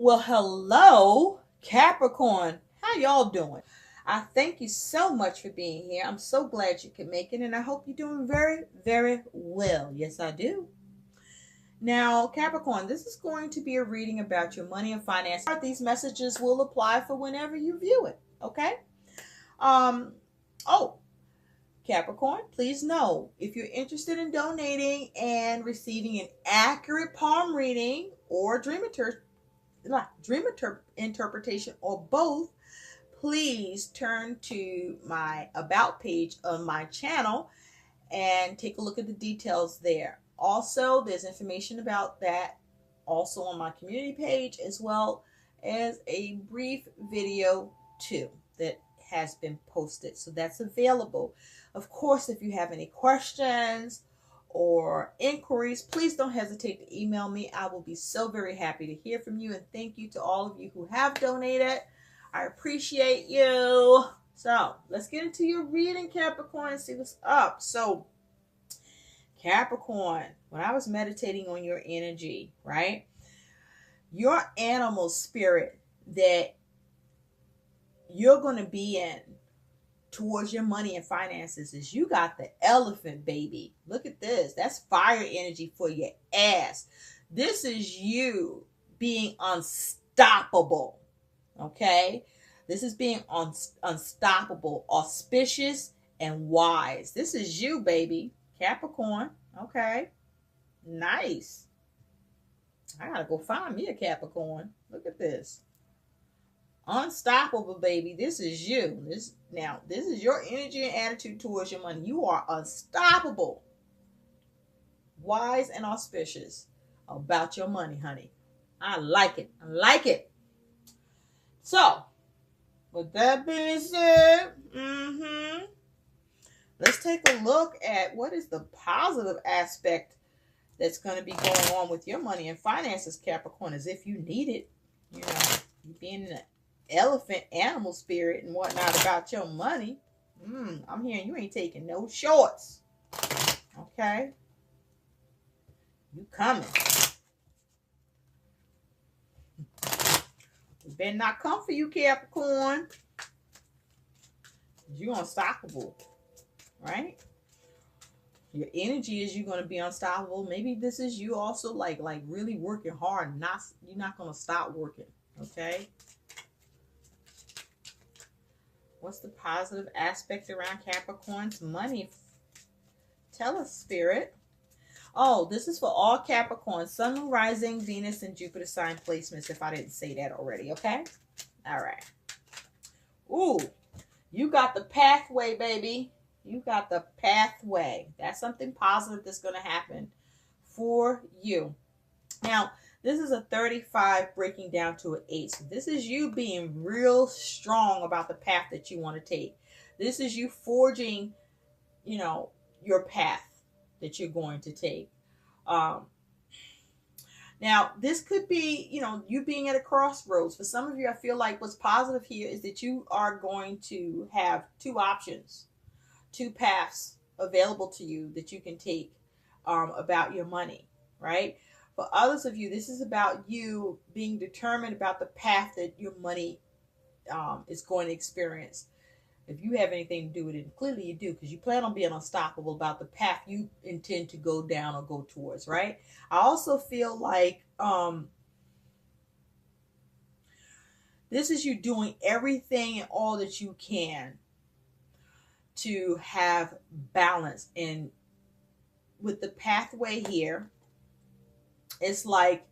Well, hello, Capricorn. How y'all doing? I thank you so much for being here. I'm so glad you could make it, and I hope you're doing very, very well. Yes, I do. Now, Capricorn, this is going to be a reading about your money and finance. These messages will apply for whenever you view it, okay? Um, oh, Capricorn, please know if you're interested in donating and receiving an accurate palm reading or interpretation or both, please turn to my about page on my channel and take a look at the details there. Also, there's information about that also on my community page, as well as a brief video too that has been posted, so that's available. Of course, if you have any questions or inquiries, please don't hesitate to email me. I will be so very happy to hear from you, and thank you to all of you who have donated. I appreciate you. So let's get into your reading, Capricorn, and see what's up. So Capricorn, when I was meditating on your energy, right, your animal spirit that you're going to be in towards your money and finances is you got the elephant, baby. Look at this. That's fire energy for your ass. This is you being unstoppable. Okay? This is being unstoppable, auspicious, and wise. This is you, baby. Capricorn. Okay? Nice. I gotta go find me a Capricorn. Look at this. Unstoppable, baby. This is you. This is your energy and attitude towards your money. You are unstoppable, wise, and auspicious about your money, honey. I like it. I like it. So, with that being said, let's take a look at what is the positive aspect that's going to be going on with your money and finances, Capricorn, as if you need it. You know, you being an elephant animal spirit and whatnot about your money. I'm hearing you ain't taking no shorts. Okay? You coming. It better not come for you, Capricorn. You're unstoppable. Right? Your energy is you're going to be unstoppable. Maybe this is you also like really working hard. You're not going to stop working. Okay? What's the positive aspect around Capricorn's money? Tell us, Spirit. Oh, this is for all Capricorn, Sun, Moon, Rising, Venus, and Jupiter sign placements, if I didn't say that already, okay? All right. Ooh, you got the pathway, baby. You got the pathway. That's something positive that's going to happen for you. Now, this is a 35 breaking down to an 8. So this is you being real strong about the path that you want to take. This is you forging, your path that you're going to take. Now, this could be, you being at a crossroads. For some of you, I feel like what's positive here is that you are going to have two options, two paths available to you that you can take about your money, right? For others of you, this is about you being determined about the path that your money is going to experience. If you have anything to do with it, clearly you do, because you plan on being unstoppable about the path you intend to go down or go towards, right? I also feel like this is you doing everything and all that you can to have balance. And with the pathway here, it's like,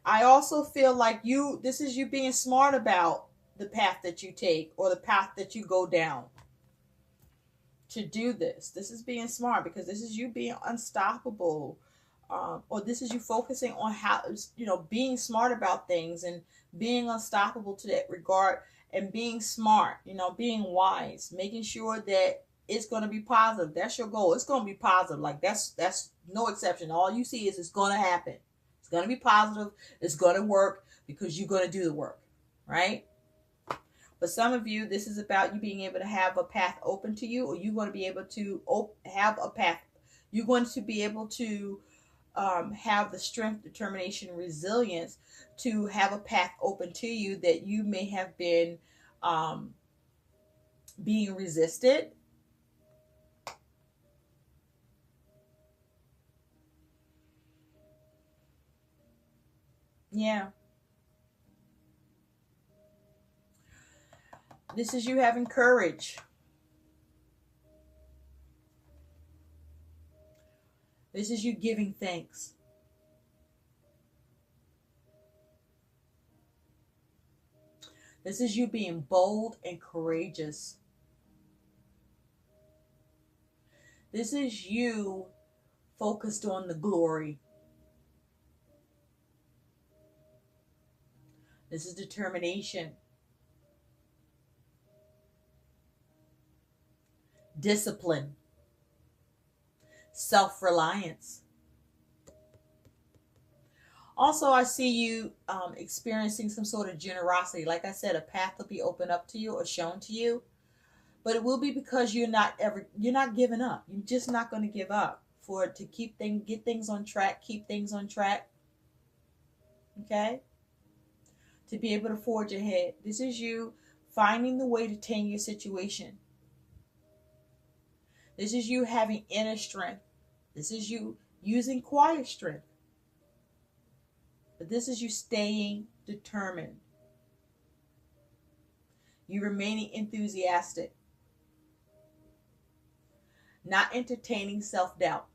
I also feel like this is you being smart about the path that you take or the path that you go down to do this. This is being smart because this is you being unstoppable. Or this is you focusing on how, being smart about things and being unstoppable to that regard and being smart, being wise, making sure that it's going to be positive. That's your goal. It's going to be positive. Like that's no exception. All you see is it's going to happen. It's going to be positive. It's going to work because you're going to do the work, right? For some of you, this is about you being able to have a path open to you, or you're going to be able to have a path. You're going to be able to have the strength, determination, resilience to have a path open to you that you may have been being resisted. Yeah. This is you having courage. This is you giving thanks. This is you being bold and courageous. This is you focused on the glory. This is determination. Discipline. Self-reliance. Also, I see you experiencing some sort of generosity. Like I said, a path will be opened up to you or shown to you. But it will be because you're not giving up. You're just not going to give up to get things on track, keep things on track. Okay? To be able to forge ahead. This is you finding the way to tame your situation. This is you having inner strength. This is you using quiet strength. But this is you staying determined. You remaining enthusiastic. Not entertaining self-doubt.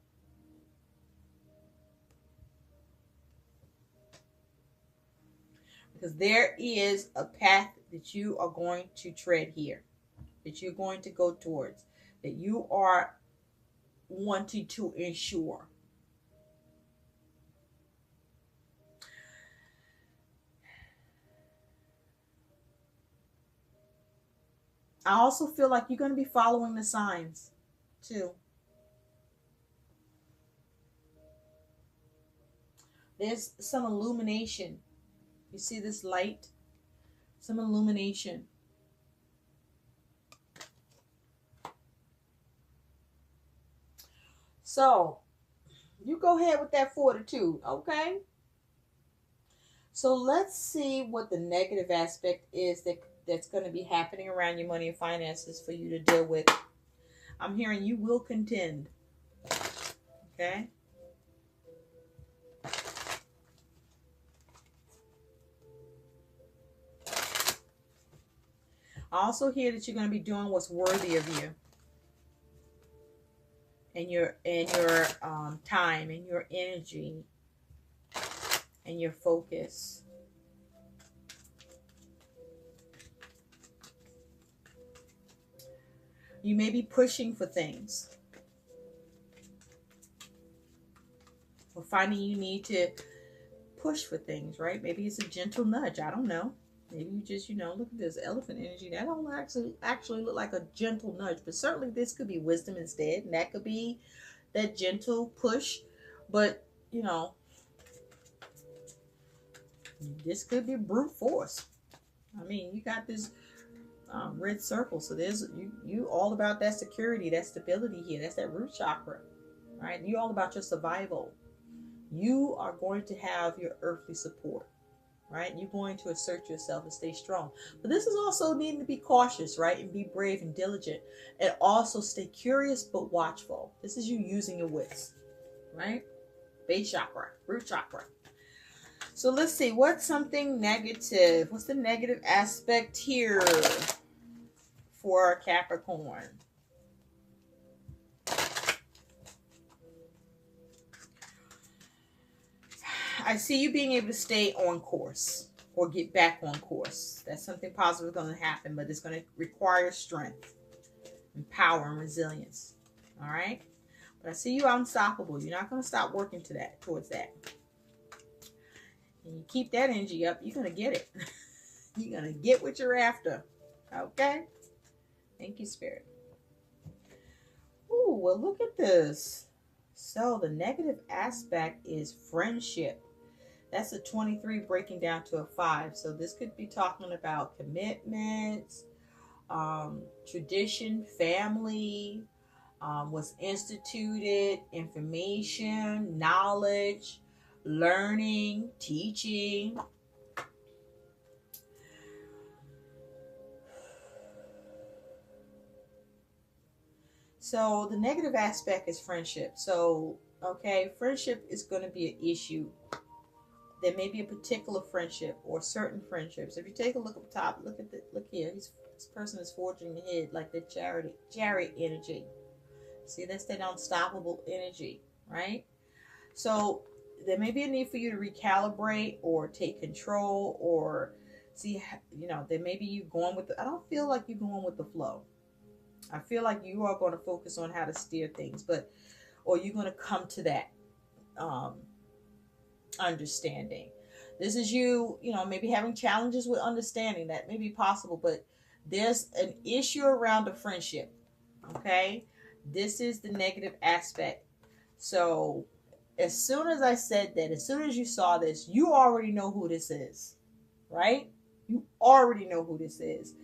Because there is a path that you are going to tread here. That you're going to go towards. That you are wanting to ensure. I also feel like you're going to be following the signs too. There's some illumination. You see this light? Some illumination. So, you go ahead with that fortitude, okay? So let's see what the negative aspect is that's going to be happening around your money and finances for you to deal with. I'm hearing you will contend. Okay? I also hear that you're going to be doing what's worthy of you. And your time and your energy and your focus. You may be pushing for things. Or finding you need to push for things, right? Maybe it's a gentle nudge. I don't know. Maybe you just, look at this elephant energy. That don't actually look like a gentle nudge. But certainly this could be wisdom instead. And that could be that gentle push. But, this could be brute force. I mean, you got this red circle. So there's you all about that security, that stability here. That's that root chakra, right? You all about your survival. You are going to have your earthly support. Right? You're going to assert yourself and stay strong. But this is also needing to be cautious, right? And be brave and diligent. And also stay curious but watchful. This is you using your wits. Right? Base chakra. Root chakra. So let's see. What's something negative? What's the negative aspect here for Capricorn? I see you being able to stay on course or get back on course. That's something positive going to happen, but it's going to require strength and power and resilience. All right? But I see you unstoppable. You're not going to stop working towards that. And you keep that energy up, you're going to get it. You're going to get what you're after. Okay? Thank you, Spirit. Ooh, well, look at this. So the negative aspect is friendship. That's a 23 breaking down to a 5. So this could be talking about commitments, tradition, family, was instituted, information, knowledge, learning, teaching. So the negative aspect is friendship. So, okay, friendship is going to be an issue. There may be a particular friendship or certain friendships. If you take a look up top, look here. This person is forging ahead like the chariot energy. See, that's that unstoppable energy, right? So there may be a need for you to recalibrate or take control or see, there may be you going with I don't feel like you're going with the flow. I feel like you are going to focus on how to steer things, or you're going to come to that understanding. This is you, maybe having challenges with understanding. That may be possible, but there's an issue around a friendship, okay? This is the negative aspect. So as soon as I said that, as soon as you saw this, you already know who this is, right? You already know who this is.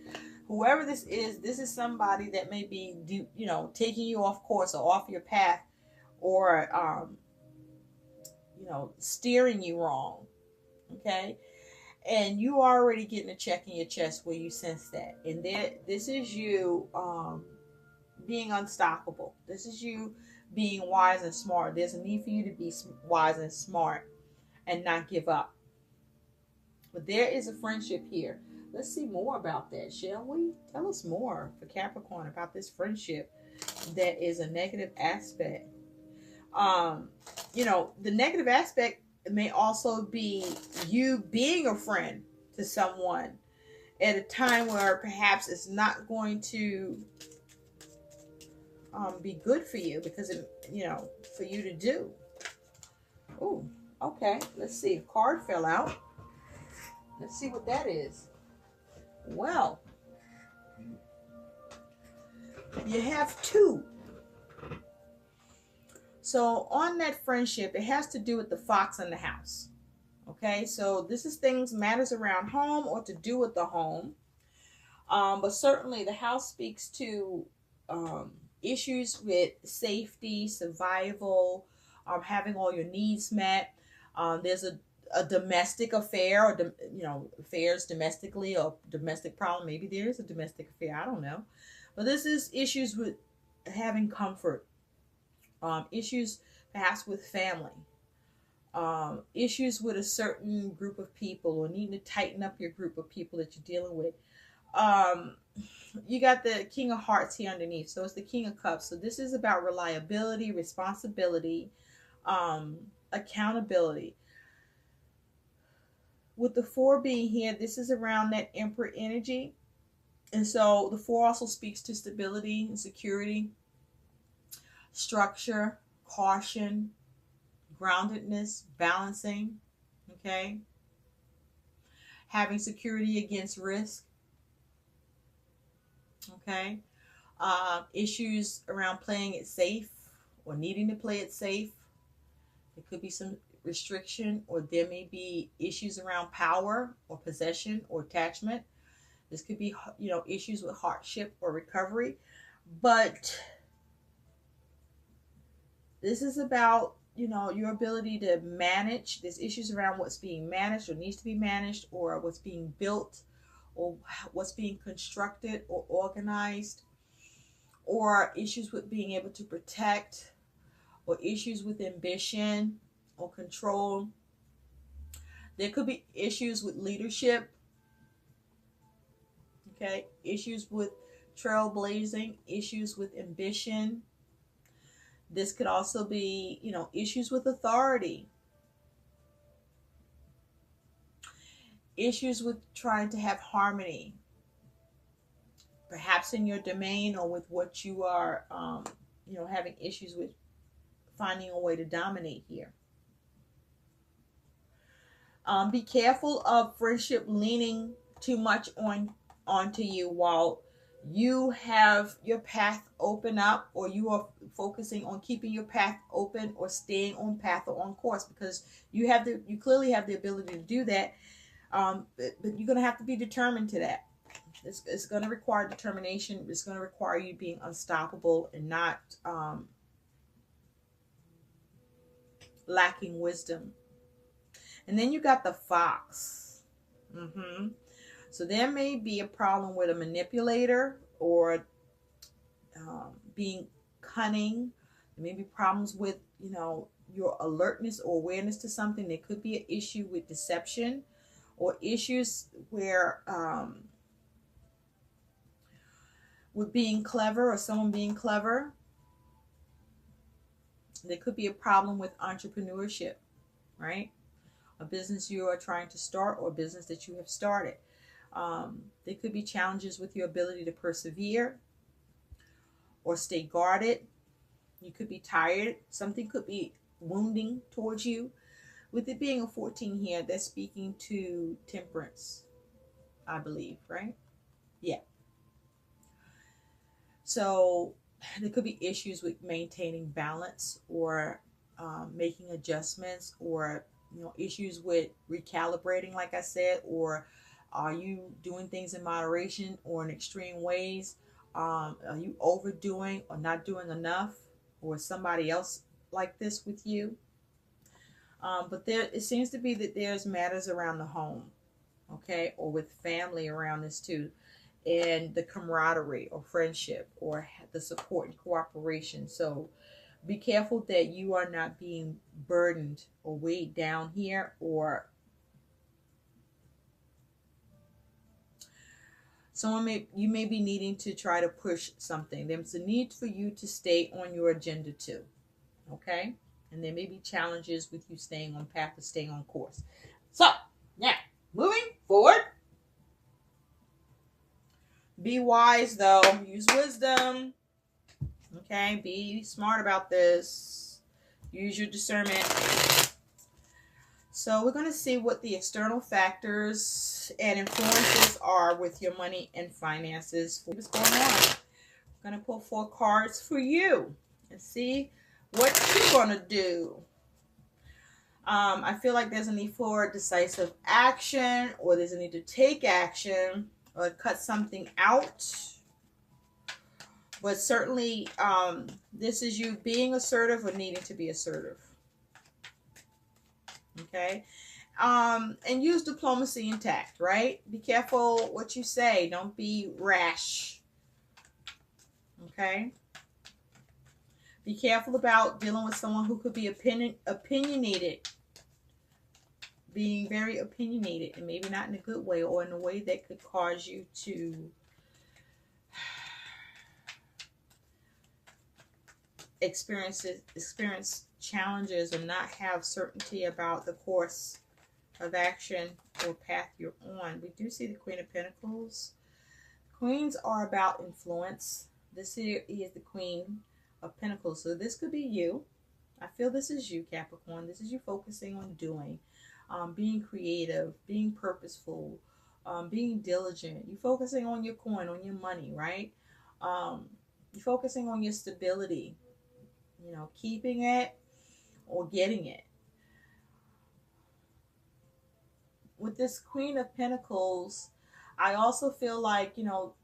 Whoever this is somebody that may be, taking you off course or off your path, or, steering you wrong, okay? And you already getting a check in your chest where you sense that. And this is you being unstoppable. This is you being wise and smart. There's a need for you to be wise and smart and not give up. But there is a friendship here. Let's see more about that, shall we? Tell us more for Capricorn about this friendship that is a negative aspect. The negative aspect may also be you being a friend to someone at a time where perhaps it's not going to be good for you, because for you to do. Oh, okay. Let's see. A card fell out. Let's see what that is. Well, you have 2. So on that friendship, it has to do with the fox in the house. Okay, so this is matters around home or to do with the home. But certainly the house speaks to issues with safety, survival, having all your needs met. There's a domestic affair, or affairs domestically, or domestic problem. Maybe there is a domestic affair, I don't know. But this is issues with having comfort, issues perhaps with family, issues with a certain group of people, or needing to tighten up your group of people that you're dealing with. You got the King of Hearts here underneath, so it's the King of Cups. So this is about reliability, responsibility, accountability. With the 4 being here, this is around that Emperor energy. And so the 4 also speaks to stability and security, structure, caution, groundedness, balancing, okay? Having security against risk, okay? Issues around playing it safe or needing to play it safe. There could be some restriction, or there may be issues around power or possession or attachment. This could be, issues with hardship or recovery. But this is about, your ability to manage. There's issues around what's being managed or needs to be managed, or what's being built, or what's being constructed or organized, or issues with being able to protect, or issues with ambition or control. There could be issues with leadership, okay? Issues with trailblazing, issues with ambition. This could also be, issues with authority, issues with trying to have harmony, perhaps in your domain or with what you are, having issues with finding a way to dominate here. Be careful of friendship leaning too much onto you while you have your path open up, or you are focusing on keeping your path open or staying on path or on course, because you clearly have the ability to do that. But you're going to have to be determined to that. It's going to require determination. It's going to require you being unstoppable and not lacking wisdom. And then you got the fox. So there may be a problem with a manipulator or being cunning. There may be problems with, you know, your alertness or awareness to something. There could be an issue with deception or issues where with being clever or someone being clever. There could be a problem with entrepreneurship, right? A business you are trying to start or a business that you have started. There could be challenges with your ability to persevere or stay guarded. You could be tired. Something could be wounding towards you. With it being a 14 here, that's speaking to temperance, I believe, right? Yeah. So there could be issues with maintaining balance or making adjustments, or, you know, issues with recalibrating, like I said, or are you doing things in moderation or in extreme ways? Are you overdoing or not doing enough, or somebody else like this with you? But it seems to be that there's matters around the home, okay, or with family around this too, and the camaraderie or friendship or the support and cooperation. So be careful that you are not being burdened or weighed down here, or you may be needing to try to push something. There's a need for you to stay on your agenda too, okay? And there may be challenges with you staying on path or staying on course. So now, moving forward. Be wise though. Use wisdom. Okay, be smart about this. Use your discernment. So we're going to see what the external factors and influences are with your money and finances. What's going on? I'm going to pull 4 cards for you and see what you're going to do. I feel like there's a need for decisive action, or there's a need to take action or cut something out. But certainly this is you being assertive or needing to be assertive. Okay. And use diplomacy and tact, right? Be careful what you say. Don't be rash. Okay. Be careful about dealing with someone who could be opinionated. Being very opinionated, and maybe not in a good way, or in a way that could cause you to experience challenges or not have certainty about the course of action or path you're on. We do see the Queen of Pentacles. Queens are about influence. This here is the Queen of Pentacles. So this could be you. I feel this is you, Capricorn. This is you focusing on doing, being creative, being purposeful, being diligent. You're focusing on your coin, on your money, right? You're focusing on your stability, you know, keeping it or getting it. With this Queen of Pentacles, I also feel like, you know,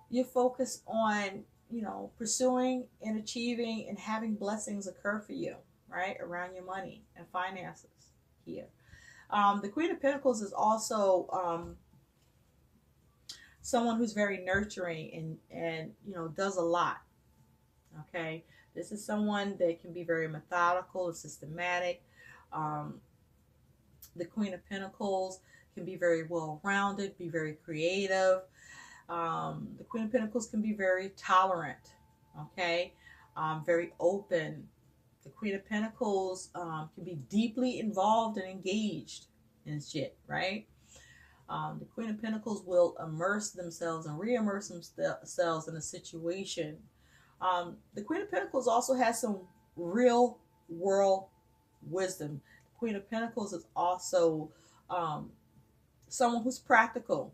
you're focused on, you know, pursuing and achieving and having blessings occur for you, right, around your money and finances here. The Queen of Pentacles is also someone who's very nurturing and you know, does a lot. Okay, this is someone that can be very methodical and systematic. The Queen of Pentacles can be very well-rounded, be very creative. The Queen of Pentacles can be very tolerant, okay, very open. The Queen of Pentacles can be deeply involved and engaged in shit, right? The Queen of Pentacles will immerse themselves and re-immerse themselves in a situation. The Queen of Pentacles also has some real world wisdom. The Queen of Pentacles is also someone who's practical,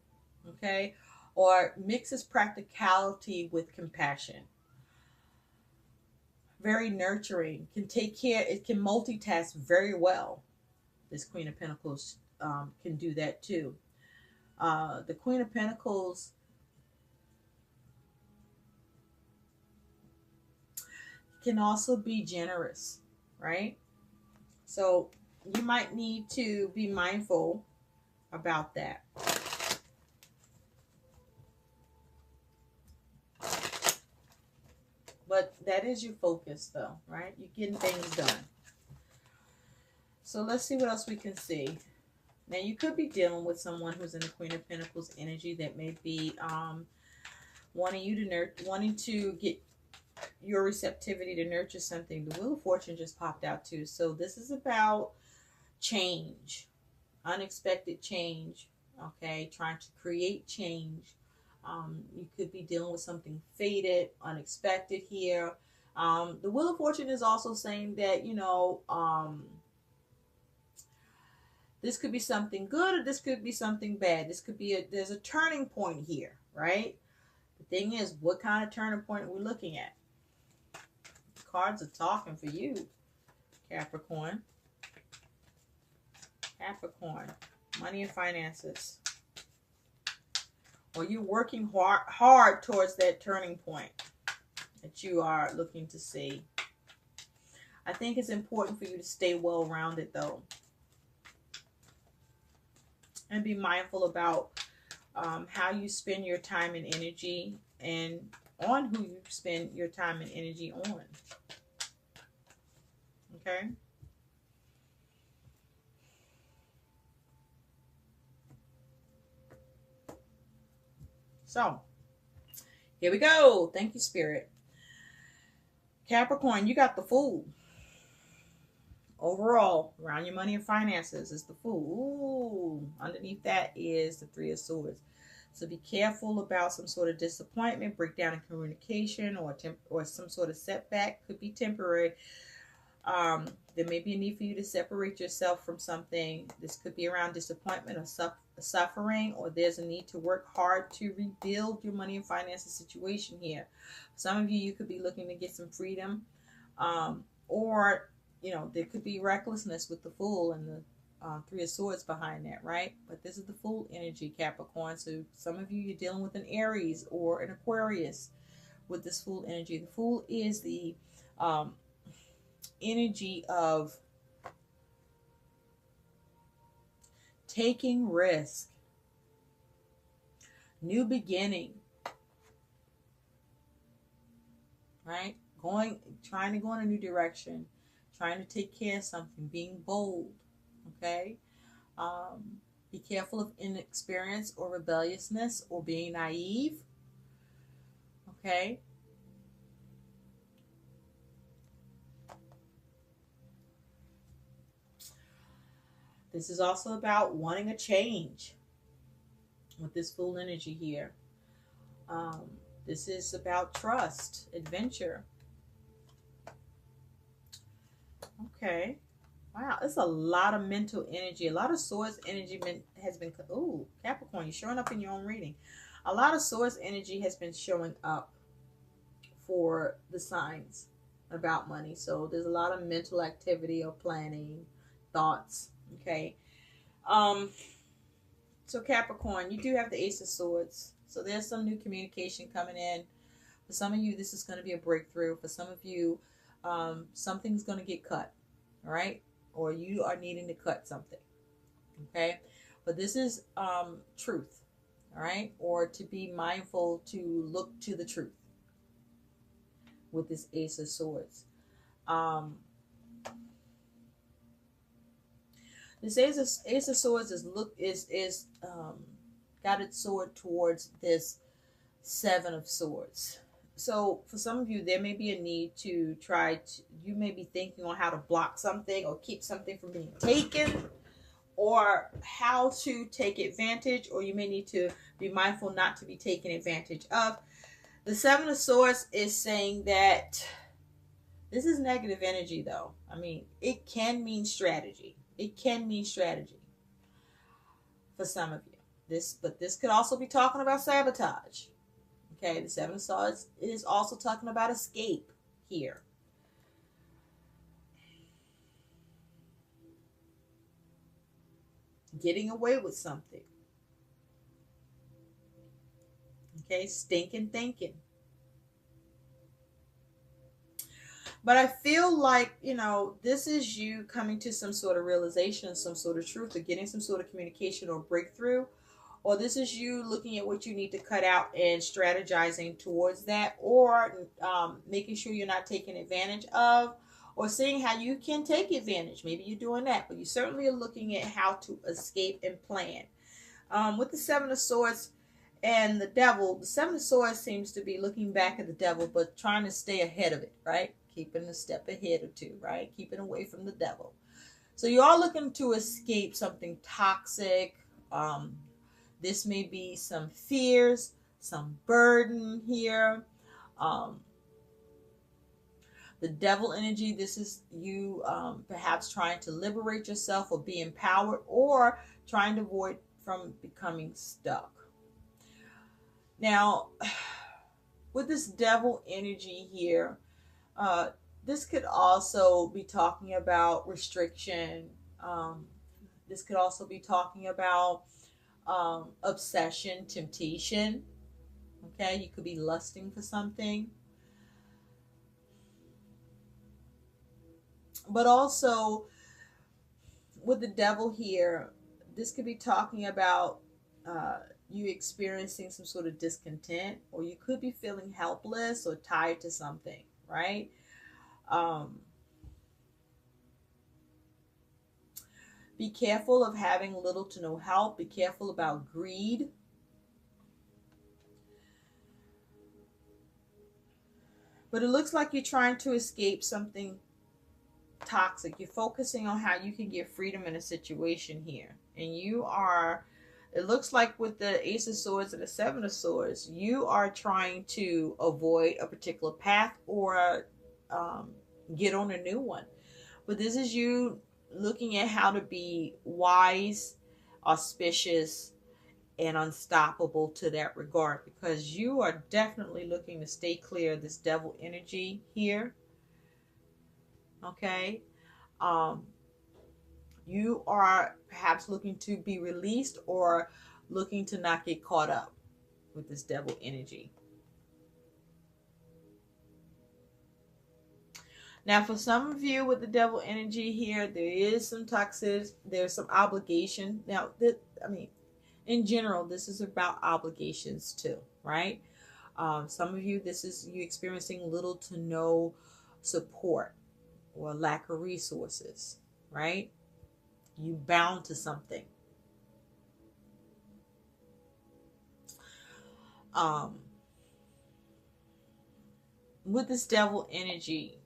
okay, or mixes practicality with compassion. Very nurturing, can take care, it can multitask very well. This Queen of Pentacles can do that too. The Queen of Pentacles can also be generous, right? So you might need to be mindful about that. But that is your focus, though, right? You're getting things done. So let's see what else we can see. Now, you could be dealing with someone who's in the Queen of Pentacles energy that may be wanting to get your receptivity to nurture something. The Wheel of Fortune just popped out too. So this is about change, unexpected change, okay? Trying to create change. You could be dealing with something fated, unexpected here. The Wheel of Fortune is also saying that, you know, this could be something good or this could be something bad. This could be there's a turning point here, right? The thing is, what kind of turning point are we looking at? The cards are talking for you, Capricorn. Capricorn, money and finances. Or you're working hard towards that turning point that you are looking to see. I think it's important for you to stay well-rounded, though. And be mindful about how you spend your time and energy, and on who you spend your time and energy on. Okay? So, here we go. Thank you, Spirit. Capricorn, you got the Fool. Overall, around your money and finances is the Fool. Ooh, underneath that is the Three of Swords. So be careful about some sort of disappointment, breakdown in communication, or some sort of setback. Could be temporary. There may be a need for you to separate yourself from something. This could be around disappointment or suffering, or there's a need to work hard to rebuild your money and finances situation here. Some of you could be looking to get some freedom, or you know, there could be recklessness with the Fool and the Three of Swords behind that, right? But this is the Fool energy, Capricorn. So some of you, you're dealing with an Aries or an Aquarius with this Fool energy. The Fool is the energy of taking risk, new beginning, right? Trying to go in a new direction, trying to take care of something, being bold, okay? Be careful of inexperience or rebelliousness or being naive, okay? This is also about wanting a change with this Fool energy here. This is about trust, adventure. Okay. Wow, it's a lot of mental energy. A lot of Swords energy has been... Ooh, Capricorn, you're showing up in your own reading. A lot of Swords energy has been showing up for the signs about money. So there's a lot of mental activity or planning, thoughts. Okay. So Capricorn, you do have the Ace of Swords. So there's some new communication coming in. For some of you, this is going to be a breakthrough. For some of you, something's going to get cut. All right. Or you are needing to cut something. Okay. But this is truth. All right. Or to be mindful to look to the truth with this Ace of Swords. This Ace of Swords is got its sword towards this Seven of Swords. So for some of you, there may be a need to you may be thinking on how to block something or keep something from being taken, or how to take advantage, or you may need to be mindful not to be taken advantage of. The Seven of Swords is saying that this is negative energy, though. I mean, it can mean strategy. It can mean strategy for some of you. But this could also be talking about sabotage. Okay, the Seven of Swords is also talking about escape here. Getting away with something. Okay, stinking thinking. But I feel like, you know, this is you coming to some sort of realization, some sort of truth, or getting some sort of communication or breakthrough. Or this is you looking at what you need to cut out and strategizing towards that, or making sure you're not taking advantage of, or seeing how you can take advantage. Maybe you're doing that, but you certainly are looking at how to escape and plan. With the Seven of Swords and the Devil, the Seven of Swords seems to be looking back at the Devil, but trying to stay ahead of it, right? Keeping a step ahead or two, right? Keeping away from the Devil. So you are looking to escape something toxic. This may be some fears, some burden here. The Devil energy, this is you perhaps trying to liberate yourself or be empowered, or trying to avoid from becoming stuck. Now, with this Devil energy here, this could also be talking about restriction. This could also be talking about obsession, temptation. Okay, you could be lusting for something. But also, with the Devil here, this could be talking about you experiencing some sort of discontent, or you could be feeling helpless or tied to something, right? Be careful of having little to no help. Be careful about greed. But it looks like you're trying to escape something toxic. You're focusing on how you can get freedom in a situation here. And you are, it looks like with the Ace of Swords and the Seven of Swords, you are trying to avoid a particular path or get on a new one. But this is you looking at how to be wise, auspicious, and unstoppable to that regard, because you are definitely looking to stay clear of this Devil energy here. Okay. You are perhaps looking to be released or looking to not get caught up with this Devil energy. Now, for some of you with the Devil energy here, there is some toxicity, there's some obligation. Now, in general, this is about obligations too, right? Some of you, this is you experiencing little to no support or lack of resources, right? You bound to something. With this Devil energy,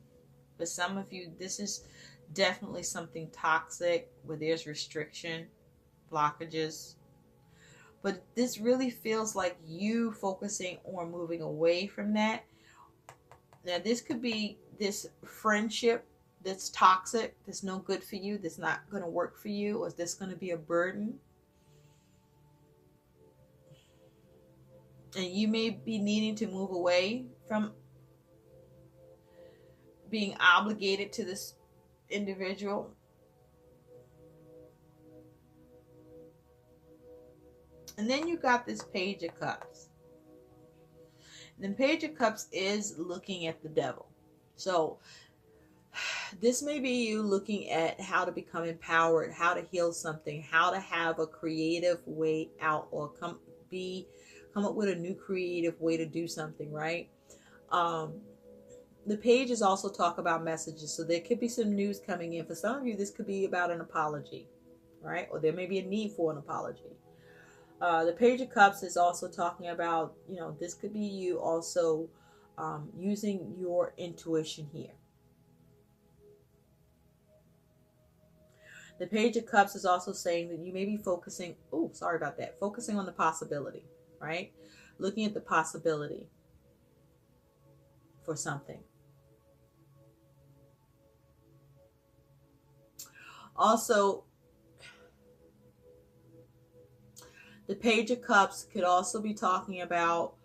for some of you, this is definitely something toxic where there's restriction, blockages. But this really feels like you focusing on moving away from that. Now, this could be this friendship that's toxic, that's no good for you, that's not going to work for you, or is this going to be a burden? And you may be needing to move away from being obligated to this individual. And then you got this Page of Cups. And the Page of Cups is looking at the Devil. So this may be you looking at how to become empowered, how to heal something, how to have a creative way out, or come up with a new creative way to do something, right? The pages also talk about messages. So there could be some news coming in. For some of you, this could be about an apology, right? Or there may be a need for an apology. The Page of Cups is also talking about, this could be you also using your intuition here. The Page of Cups is also saying that you may be focusing on the possibility, right? Looking at the possibility for something. Also, the Page of Cups could also be talking about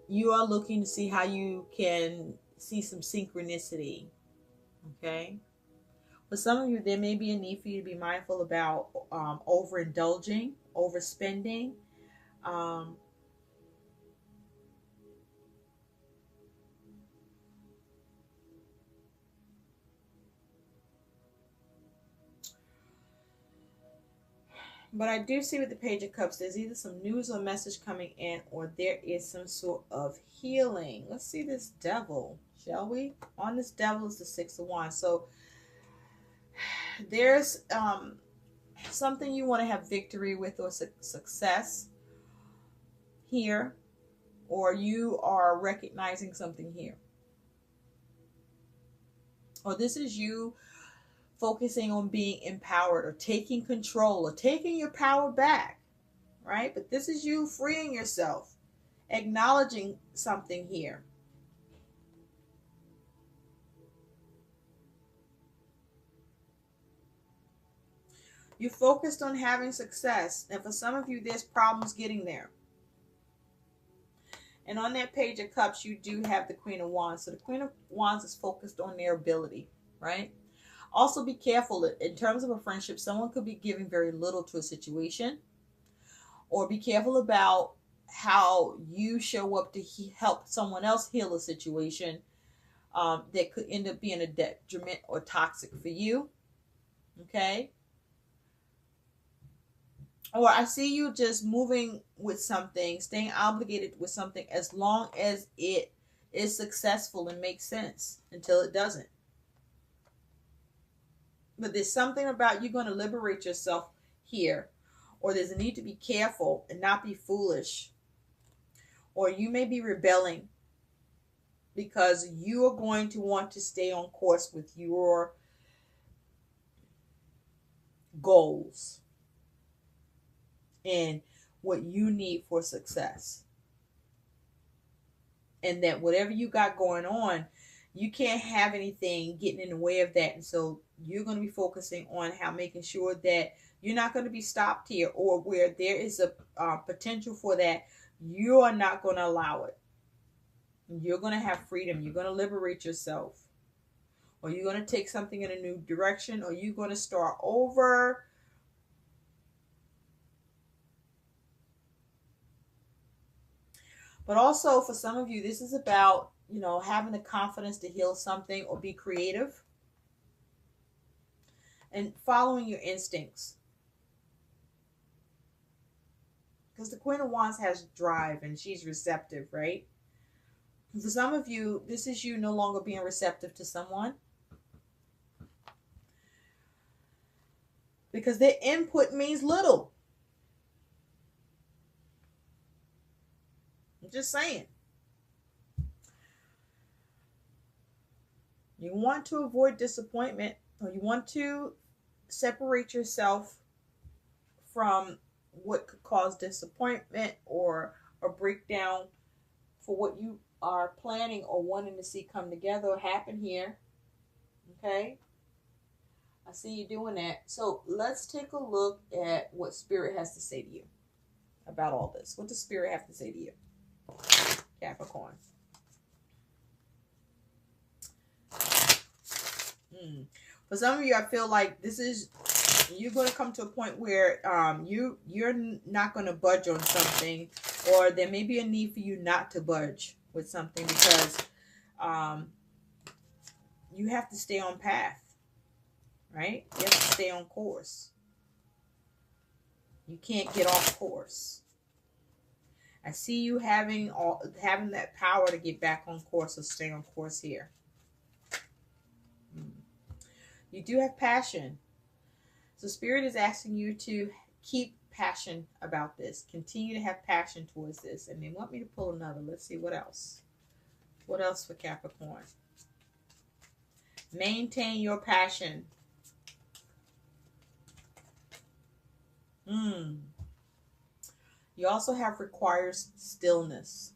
you are looking to see how you can see some synchronicity, okay? For some of you, there may be a need for you to be mindful about overindulging, overspending. Um, but I do see with the Page of Cups, there's either some news or message coming in, or there is some sort of healing. Let's see this Devil, shall we? On this Devil is the Six of Wands. So there's something you want to have victory with or success here, or you are recognizing something here. Or this is you focusing on being empowered or taking control or taking your power back, right? But this is you freeing yourself, acknowledging something here. You focused on having success, and for some of you, there's problems getting there. And on that Page of Cups, you do have the Queen of Wands. So the Queen of Wands is focused on their ability, right? Also be careful in terms of a friendship. Someone could be giving very little to a situation, or be careful about how you show up to help someone else heal a situation that could end up being a detriment or toxic for you. Okay. Or I see you just moving with something, staying obligated with something as long as it is successful and makes sense until it doesn't. But there's something about you going to liberate yourself here, or there's a need to be careful and not be foolish, or you may be rebelling because you are going to want to stay on course with your goals and what you need for success. And that whatever you got going on, you can't have anything getting in the way of that. And so you're going to be focusing on how making sure that you're not going to be stopped here, or where there is a potential for that, you are not going to allow it. You're going to have freedom. You're going to liberate yourself, or you're going to take something in a new direction, or you're going to start over. But also for some of you, this is about, having the confidence to heal something or be creative and following your instincts. Because the Queen of Wands has drive and she's receptive, right? For some of you, this is you no longer being receptive to someone, because their input means little. I'm just saying. You want to avoid disappointment, or you want to separate yourself from what could cause disappointment or a breakdown for what you are planning or wanting to see come together or happen here. Okay? I see you doing that. So let's take a look at what Spirit has to say to you about all this. What does Spirit have to say to you, Capricorn? For some of you, I feel like this is, you're going to come to a point where you're not going to budge on something, or there may be a need for you not to budge with something, because you have to stay on path, right? You have to stay on course. You can't get off course. I see you having that power to get back on course or stay on course here. You do have passion. So Spirit is asking you to keep passion about this. Continue to have passion towards this. And they want me to pull another. Let's see what else. What else for Capricorn? Maintain your passion. You also have requires stillness.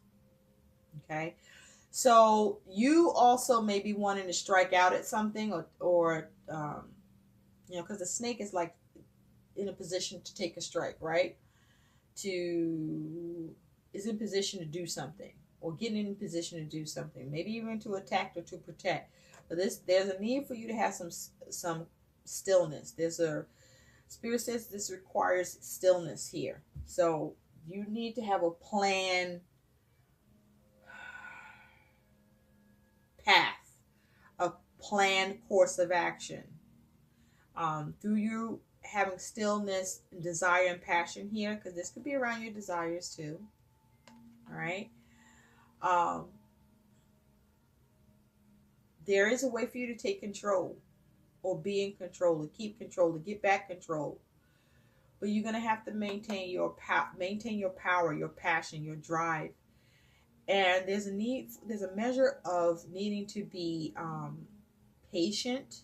Okay. So you also may be wanting to strike out at something, or because the snake is like in a position to take a strike, right? Is in position to do something, or getting in position to do something, maybe even to attack or to protect. But there's a need for you to have some stillness. Spirit says this requires stillness here. So you need to have a plan path, a planned course of action. Through you having stillness, desire, and passion here, because this could be around your desires too. All right. There is a way for you to take control, or be in control, or keep control, or get back control. But you're gonna have to maintain your power, your passion, your drive. And there's a measure of needing to be patient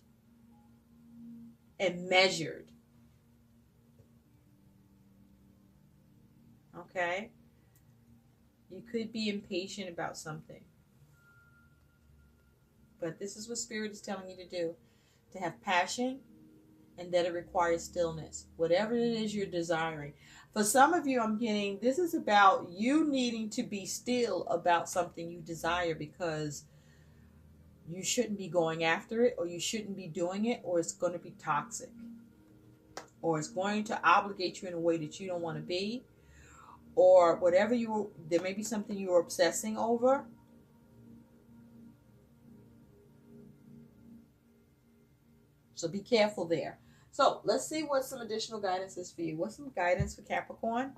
and measured. Okay? You could be impatient about something. But this is what Spirit is telling you to do. To have passion, and that it requires stillness. Whatever it is you're desiring. For some of you, I'm getting, this is about you needing to be still about something you desire, because you shouldn't be going after it, or you shouldn't be doing it, or it's going to be toxic. Or it's going to obligate you in a way that you don't want to be. Or whatever there may be something you're obsessing over. So be careful there. So let's see what some additional guidance is for you. What's some guidance for Capricorn?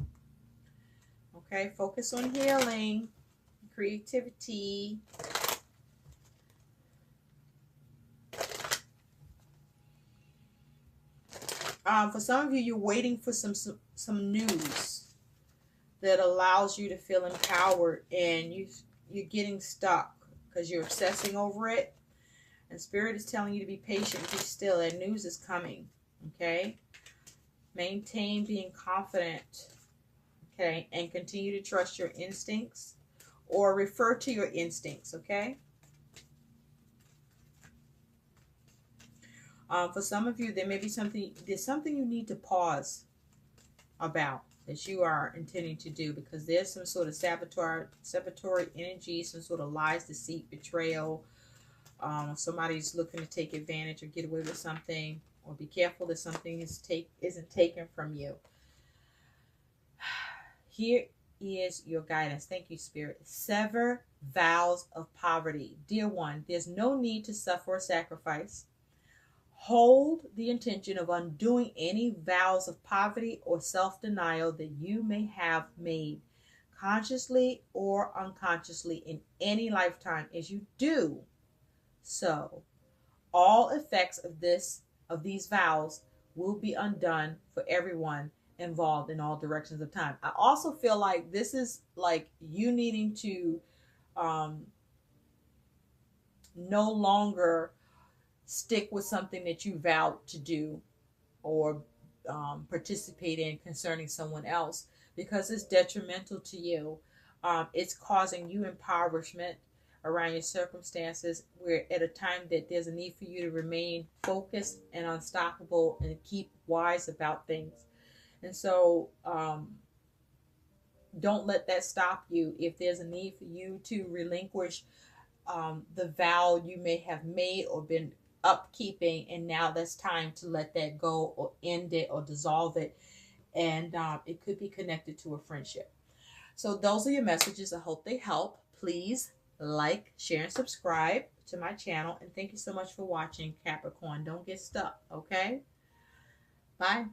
Okay, focus on healing, creativity. For some of you, you're waiting for some news that allows you to feel empowered, and you're getting stuck because you're obsessing over it. And Spirit is telling you to be patient, be still. That news is coming. Okay? Maintain being confident. Okay? And continue to trust your instincts, or refer to your instincts. Okay? For some of you, there's something you need to pause about, that you are intending to do, because there's some sort of saboteur energy, some sort of lies, deceit, betrayal. Somebody's looking to take advantage or get away with something, or be careful that something isn't taken from you. Here is your guidance. Thank you, Spirit. Sever vows of poverty. Dear one, there's no need to suffer or sacrifice. Hold the intention of undoing any vows of poverty or self-denial that you may have made, consciously or unconsciously, in any lifetime. As you do so, all effects of these vows will be undone for everyone involved in all directions of time. I also feel like this is like you needing to no longer stick with something that you vowed to do or participate in concerning someone else, because it's detrimental to you. It's causing you impoverishment around your circumstances, where at a time that there's a need for you to remain focused and unstoppable and keep wise about things. And so don't let that stop you. If there's a need for you to relinquish the vow you may have made or been upkeeping, and now that's time to let that go, or end it, or dissolve it. And it could be connected to a friendship. So those are your messages. I hope they help. Please like, share, and subscribe to my channel. And thank you so much for watching, Capricorn. Don't get stuck, okay? Bye.